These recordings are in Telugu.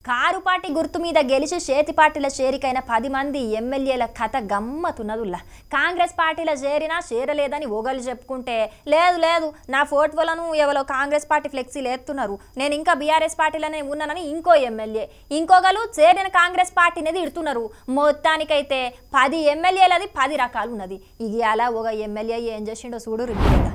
కారు పార్టీ గుర్తు మీద గెలిచి చేతి పార్టీల చేరికైన 10 మంది ఎమ్మెల్యేల కథ గమ్మతున్నదుల్లా. కాంగ్రెస్ పార్టీలో చేరినా చేరలేదని ఓగలు చెప్పుకుంటే లేదు లేదు నా ఫోటోలను ఎవరో కాంగ్రెస్ పార్టీ ఫ్లెక్సీలు ఎత్తున్నారు, నేను ఇంకా బీఆర్ఎస్ పార్టీలోనే ఉన్నానని ఇంకో ఎమ్మెల్యే, ఇంకొకరు చేరిన కాంగ్రెస్ పార్టీనేది ఇడుతున్నారు. మొత్తానికైతే 10 ఎమ్మెల్యేలది 10 రకాలు ఉన్నది. ఇది అలా ఒక ఎమ్మెల్యే ఏం చేసిండో చూడు రిపీట్గా.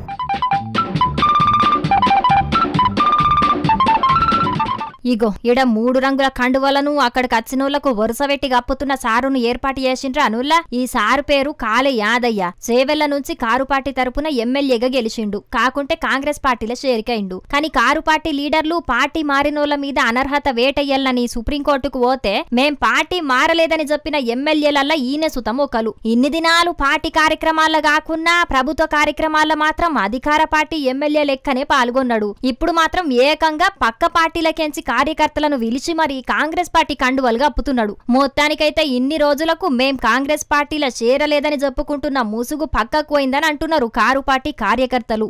ఇగో ఇడ 3 రంగుల కండువలను అక్కడికి వచ్చినోళ్లకు వరుస వెట్టి గప్పుతున్న సారును ఏర్పాటు చేసిండ్రా అనుల్లా. ఈ సారు పేరు కాలే యాదయ్య. చేవెళ్ల నుంచి కారు పార్టీ తరపున ఎమ్మెల్యేగా గెలిచిండు. కాకుంటే కాంగ్రెస్ పార్టీలో చేరికైండు. కానీ కారు పార్టీ లీడర్లు పార్టీ మారినోళ్ల మీద అనర్హత వేటయ్యాలని సుప్రీంకోర్టుకు పోతే మేం పార్టీ మారలేదని చెప్పిన ఎమ్మెల్యేలల్లా ఈయన సుతం ఒకలు. ఇన్ని దినాలు పార్టీ కార్యక్రమాల్లో కాకున్నా ప్రభుత్వ కార్యక్రమాల్లో మాత్రం అధికార పార్టీ ఎమ్మెల్యే లెక్కనే పాల్గొన్నాడు. ఇప్పుడు మాత్రం ఏకంగా పక్క పార్టీలకెంచి కార్యకర్తలను విలిచి మరి కాంగ్రెస్ పార్టీ కండువలుగా అప్పుతున్నాడు. మొత్తానికైతే ఇన్ని రోజులకు మేం కాంగ్రెస్ పార్టీలో చేరలేదని చెప్పుకుంటున్న ముసుగు పక్కకు పోయిందని అంటున్నారు కారు పార్టీ కార్యకర్తలు.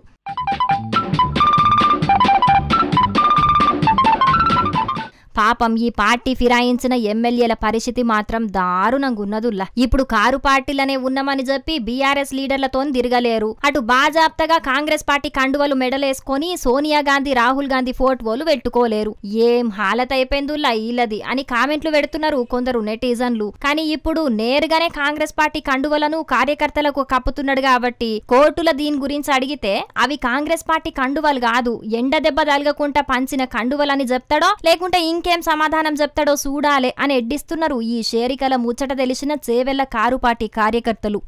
పాపం ఈ పార్టీ ఫిరాయించిన ఎమ్మెల్యేల పరిస్థితి మాత్రం దారుణంగా ఉన్నదుల్లా. ఇప్పుడు కారు పార్టీలనే ఉన్నామని చెప్పి బీఆర్ఎస్ లీడర్లతో తిరగలేరు. అటు బాజాప్తగా కాంగ్రెస్ పార్టీ కండువలు మెడలేసుకొని సోనియా గాంధీ రాహుల్ గాంధీ ఫోటోలు పెట్టుకోలేరు. ఏం హాలత అయిపోయిందుల్లా ఈలది అని కామెంట్లు పెడుతున్నారు కొందరు నెటిజన్లు. కానీ ఇప్పుడు నేరుగానే కాంగ్రెస్ పార్టీ కండువలను కార్యకర్తలకు కప్పుతున్నాడు కాబట్టి కోర్టుల దీని గురించి అడిగితే అవి కాంగ్రెస్ పార్టీ కండువలు కాదు, ఎండ దెబ్బ తలగకుండా పంచిన కండువలని చెప్తాడో లేకుంటే ఇంకేం సమాధానం చెప్తాడో చూడాలే అని ఎడ్డిస్తున్నారు ఈ షేరికల ముచ్చట తెలిసిన చేవెళ్ల కారు పార్టీ కార్యకర్తలు.